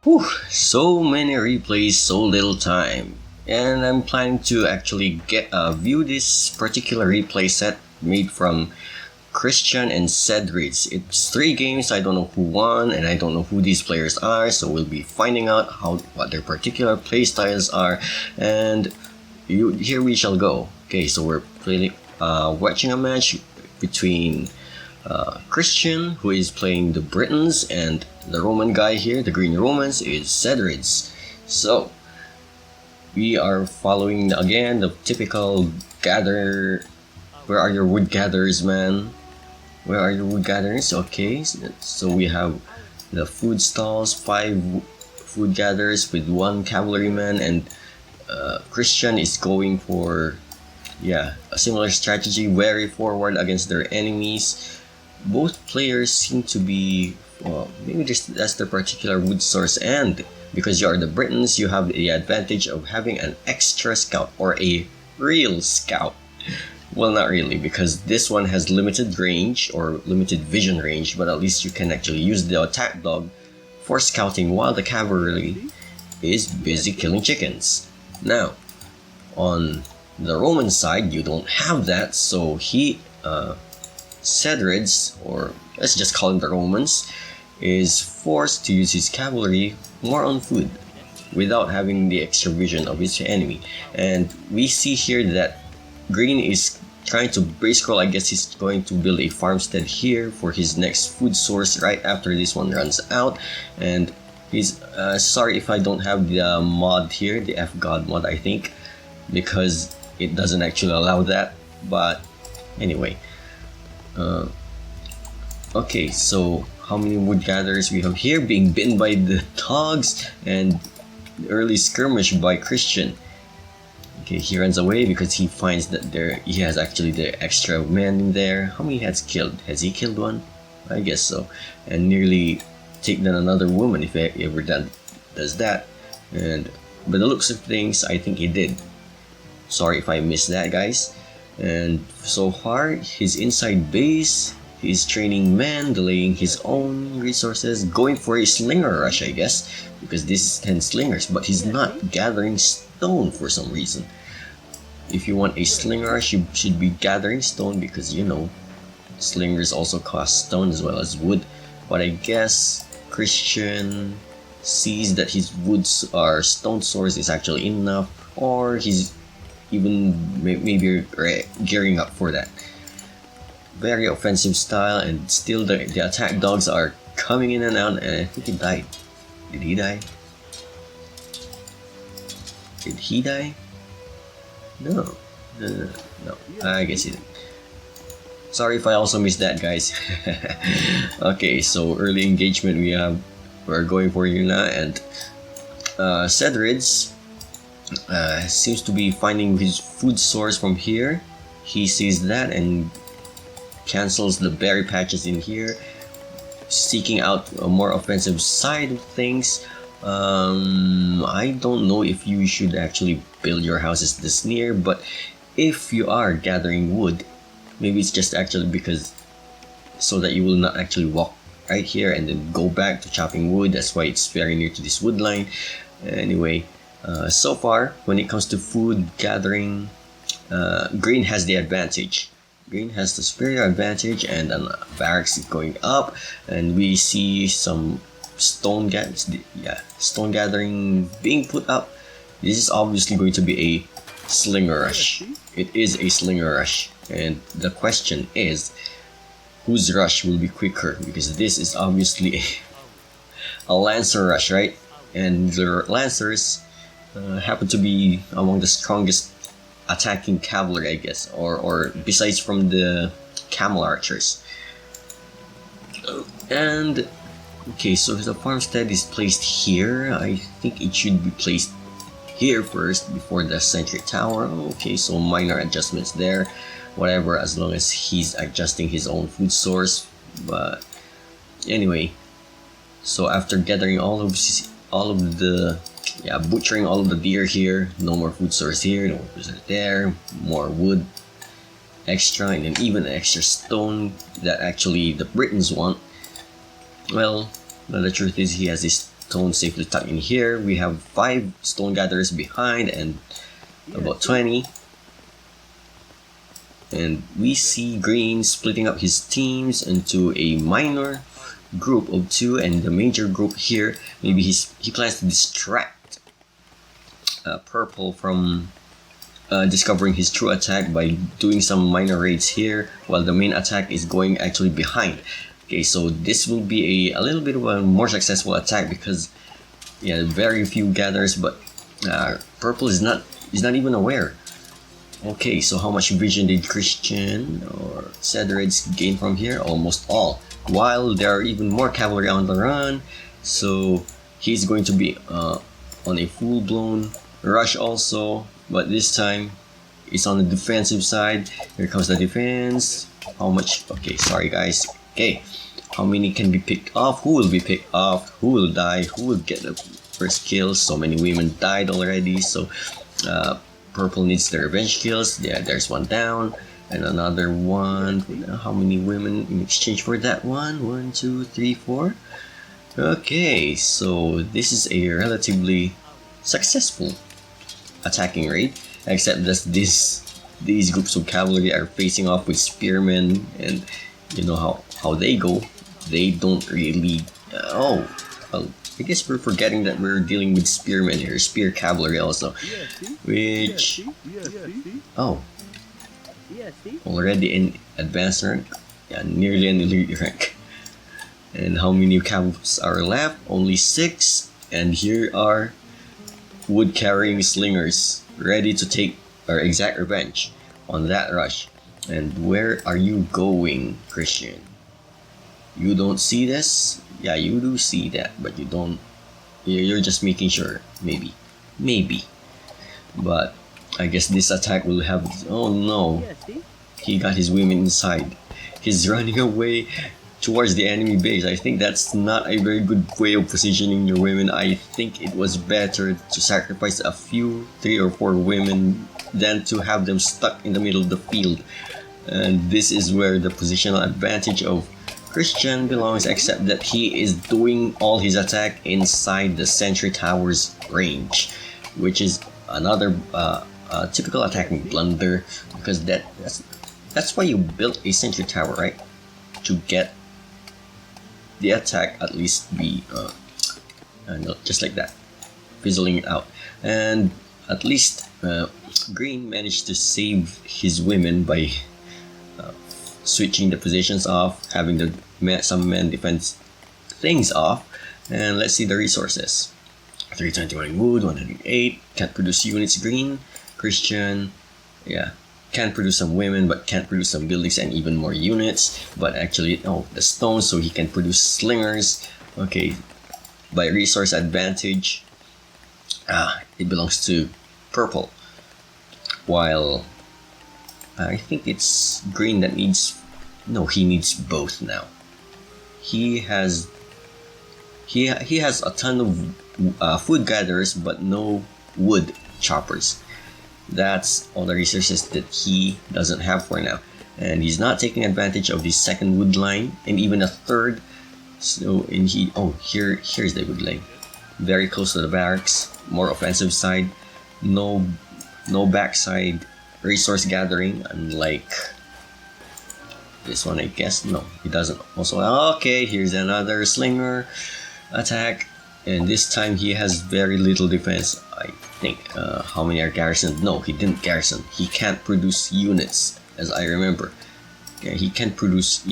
Whew, so many replays, so little time. And I'm planning to actually view this particular replay set made from Christian and Cedric. It's 3 games. I don't know who won, and I don't know who these players are. So we'll be finding out what their particular play styles are, and here we shall go. Okay, so we're watching a match between Christian, who is playing the Britons, and the Roman guy here, the Green Romans, is Cedric. So we are following again the typical gather. Where are your wood gatherers, man? Where are your wood gatherers? Okay, so we have the food stalls, 5 food gatherers with 1 cavalryman, and Christian is going for a similar strategy, very forward against their enemies. Both players seem to be, maybe that's their particular wood source, and because you are the Britons, you have the advantage of having an extra scout, or a real scout. Well, not really, because this one has limited range or limited vision range, but at least you can actually use the attack dog for scouting while the cavalry is busy killing chickens. Now, on the Roman side, you don't have that, so Cedric, or let's just call him the Romans, is forced to use his cavalry more on food without having the extra vision of his enemy. And we see here that Green is trying to base scroll. I guess he's going to build a farmstead here for his next food source right after this one runs out. And he's sorry if I don't have the mod here, the F-God mod, I think, because it doesn't actually allow that. But anyway, okay, so how many wood gatherers we have here being bitten by the dogs, and early skirmish by Christian. Okay, he runs away because he finds that he has actually the extra man in there. How many has killed? Has he killed one? I guess so. And nearly take down another woman if he ever does that. And by the looks of things, I think he did. Sorry if I missed that, guys. And so far, his inside base, he's training men, delaying his own resources, going for a slinger rush, I guess, because this is 10 slingers, but he's not gathering stone for some reason. If you want a slinger rush, you should be gathering stone, because slingers also cost stone as well as wood. But I guess Christian sees that his woods or stone source is actually enough, or he's even maybe gearing up for that. Very offensive style, and still the attack dogs are coming in and out, and I think he died. Did he die? Did he die? No. I guess he did. Sorry if I also missed that, guys. Okay, so early engagement we're going for Yuna, and Cedric seems to be finding his food source from here. He sees that and cancels the berry patches in here, seeking out a more offensive side of things. I don't know if you should actually build your houses this near, but if you are gathering wood, maybe it's just actually because so that you will not actually walk right here and then go back to chopping wood. That's why it's very near to this wood line. Anyway, so far when it comes to food gathering, Green has the advantage. Green has the superior advantage, and then barracks is going up, and we see some stone gathering being put up. This is obviously going to be a slinger rush. It is a slinger rush, and the question is, whose rush will be quicker? Because this is obviously a lancer rush, right? And the lancers happen to be among the strongest attacking cavalry, I guess, or besides from the camel archers. And okay, so the farmstead is placed here. I think it should be placed here first before the sentry tower. Okay, so minor adjustments there, whatever, as long as he's adjusting his own food source. But anyway, so after gathering butchering all of the deer here, no more food source here, no more food source there, more wood extra, and then even extra stone that actually the Britons want. Well, the truth is he has this stone safely tucked in here. We have 5 stone gatherers behind and about 20. And we see green splitting up his teams into a minor group of 2 and the major group here. Maybe he plans to distract purple from discovering his true attack by doing some minor raids here, while the main attack is going actually behind. Okay, so this will be a little bit of a more successful attack because yeah, very few gatherers, but purple is not even aware. Okay, so how much vision did Christian or Cedrids gain from here? Almost all. While there are even more cavalry on the run, so he's going to be on a full-blown rush also, but this time it's on the defensive side. Here comes the defense. How much? Okay, sorry guys. Okay, how many can be picked off? Who will be picked off? Who will die? Who will get the first kill? So many women died already, so purple needs the revenge kills. Yeah, there's one down and another one. How many women in exchange for that one? 1, 2, 3, 4. Okay, so this is a relatively successful attacking raid, except that these groups of cavalry are facing off with spearmen, and you know how they go. They don't really well, I guess we're forgetting that we're dealing with spearmen here, spear cavalry also, which already in advanced rank, yeah, nearly in elite rank. And how many cavalry are left? Only 6, and here are wood carrying slingers ready to take our exact revenge on that rush. And where are you going, Christian? You don't see this? Yeah, you do see that, but you don't. You're just making sure. Maybe. But I guess this attack will have. Oh no! He got his women inside. He's running away towards the enemy base. I think that's not a very good way of positioning your women. I think it was better to sacrifice a few 3 or 4 women than to have them stuck in the middle of the field. And this is where the positional advantage of Christian belongs, except that he is doing all his attack inside the sentry tower's range, which is another typical attacking blunder, because that's why you built a sentry tower, right? To get the attack at least be just like that, fizzling it out. And at least Green managed to save his women by switching the positions off, having some men defend things off. And let's see the resources. 321 wood, 108, can't produce units. Green. Christian, yeah, can produce some women but can't produce some buildings and even more units. But actually, the stones, so he can produce slingers. Okay, by resource advantage, it belongs to purple, while I think it's green that needs. No, he needs both now. He has a ton of food gatherers but no wood choppers. That's all the resources that he doesn't have for now, and he's not taking advantage of the second wood line and even a third. So here's the wood line, very close to the barracks, more offensive side, no backside resource gathering, unlike this one. I guess no, he doesn't. Also, okay, here's another slinger attack, and this time he has very little defense. I think how many are garrisoned? No, he didn't garrison. He can't produce units, as I remember. Yeah, he can't produce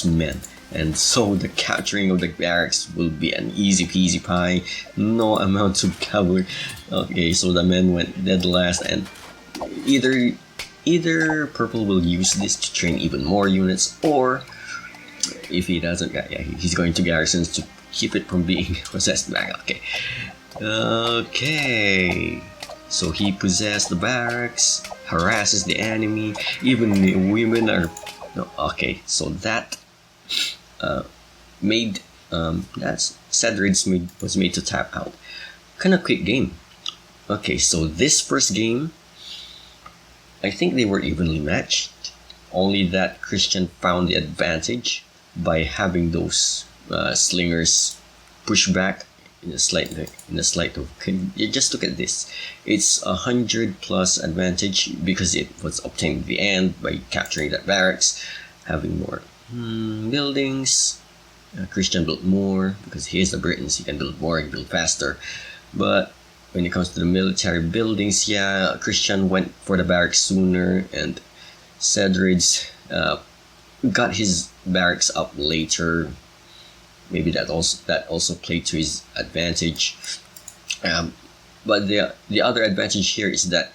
men, and so the capturing of the barracks will be an easy peasy pie. No amount of cavalry. Okay, so the men went dead last, and either purple will use this to train even more units, or if he doesn't, he's going to garrisons to keep it from being possessed back. Okay, so he possessed the barracks, harasses the enemy, even the women are. No, okay, so that Cedrids was made to tap out. Kind of quick game. Okay, so this first game, I think they were evenly matched, only that Christian found the advantage by having those slingers push back in a slight of, you just look at this. It's 100 plus advantage because it was obtained at the end by capturing that barracks, having more buildings. Christian built more because he is the Britons. He can build more, he can build faster. But when it comes to the military buildings, yeah, Christian went for the barracks sooner, and Cedric got his barracks up later. Maybe that also played to his advantage. But the other advantage here is that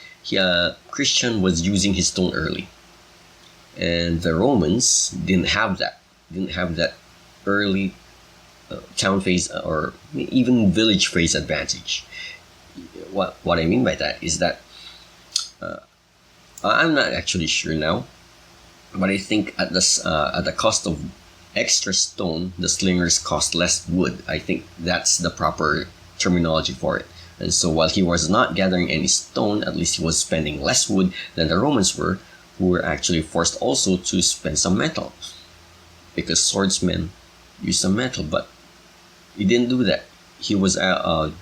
Christian was using his stone early, and the Romans didn't have that. Early town phase or even village phase advantage. What I mean by that is that I'm not actually sure now, but I think at the cost of extra stone, the slingers cost less wood. I think that's the proper terminology for it. And so while he was not gathering any stone, at least he was spending less wood than the Romans were, who were actually forced also to spend some metal, because swordsmen use some metal. But he didn't do that. He was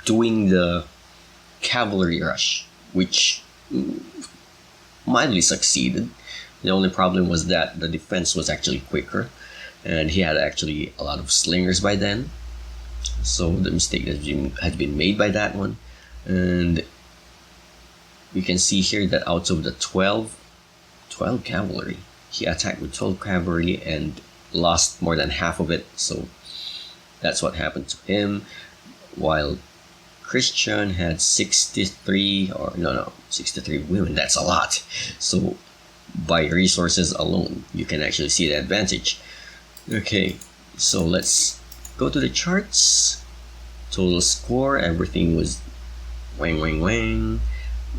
doing the cavalry rush, which mildly succeeded. The only problem was that the defense was actually quicker, and he had actually a lot of slingers by then. So the mistake had been made by that one. And we can see here that out of the 12 cavalry, he attacked with 12 cavalry and lost more than half of it. So that's what happened to him. While Christian had 63 women. That's a lot. So by resources alone, you can actually see the advantage. Okay, so let's go to the charts. Total score, everything was wang.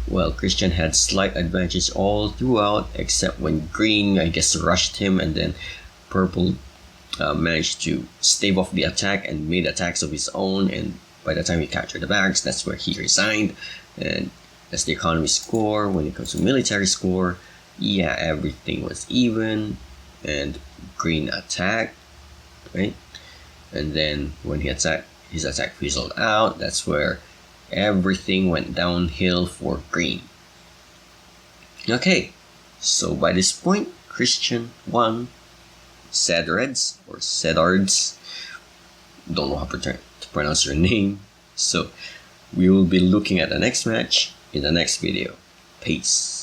Well, Christian had slight advantage all throughout, except when green, I guess, rushed him, and then purple managed to stave off the attack and made attacks of his own. And by the time he captured the barracks, that's where he resigned. And that's the economy score. When it comes to military score, yeah, everything was even, and green attacked, right? And then when his attack fizzled out, that's where everything went downhill for green. Okay, so by this point, Christian won. Cedards or Cedards, don't know how to pronounce your name. So we will be looking at the next match in the next video. Peace.